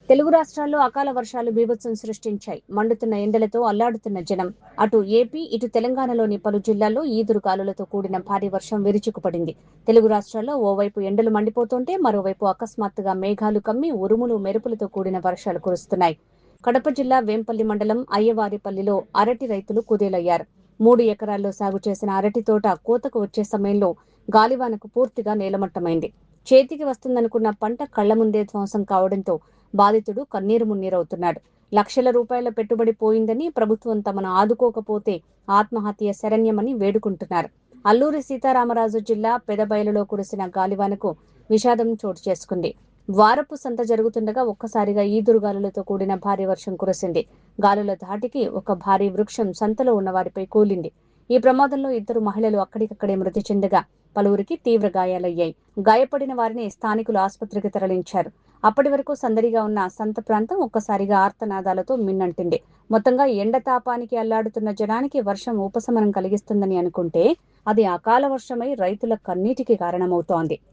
తెలుగు రాష్ట్రాల్లో అకాల వర్షాలు బీభత్సం సృష్టించాయి. మండుతున్న ఎండలతో అల్లాడుతున్న జనం. అటు ఏపీ, ఇటు తెలంగాణలోని పలు జిల్లాల్లో ఈదురుగాలులతో కూడిన భారీ వర్షం విరుచుకుపడింది. తెలుగు రాష్ట్రాల్లో ఓవైపు ఎండలు మండిపోతుంటే మరోవైపు అకస్మాత్తుగా మేఘాలు కమ్మి ఉరుములు, మెరుపులతో కూడిన వర్షాలు కురుస్తున్నాయి. కడప జిల్లా వేంపల్లి మండలం అయ్యవారిపల్లిలో అరటి రైతులు కుదేలయ్యారు. 3 ఎకరాల్లో సాగు చేసిన అరటి తోట కోతకు వచ్చే సమయంలో గాలివానకు పూర్తిగా నేలమట్టమైంది. చేతికి వస్తుందనుకున్న పంట కళ్ల ముందే ధ్వంసం కావడంతో బాధితుడు కన్నీరు మున్నీరవుతున్నాడు. లక్షల రూపాయల పెట్టుబడి పోయిందని, ప్రభుత్వం తమను ఆదుకోకపోతే ఆత్మహత్య శరణ్యమని వేడుకుంటున్నారు. అల్లూరి సీతారామరాజు జిల్లా పెదబయలులో కురిసిన గాలివానకు విషాదం చోటు చేసుకుంది. వారపు సంత జరుగుతుండగా ఒక్కసారిగా ఈదురుగాలులతో కూడిన భారీ వర్షం కురిసింది. గాలుల ధాటికి ఒక భారీ వృక్షం సంతలో ఉన్న వారిపై కూలింది. ఈ ప్రమాదంలో 2 మహిళలు అక్కడికక్కడే మృతి చెందగా పలువురికి తీవ్ర గాయాలయ్యాయి. గాయపడిన వారిని స్థానికులు ఆసుపత్రికి తరలించారు. అప్పటి వరకు సందడిగా ఉన్న సంత ప్రాంతం ఒక్కసారిగా ఆర్తనాదాలతో మిన్నంటింది. మొత్తంగా ఎండ తాపానికి అల్లాడుతున్న జనానికి వర్షం ఉపశమనం కలిగిస్తుందని అనుకుంటే అది అకాల వర్షమై రైతుల కన్నీటికి కారణమవుతోంది.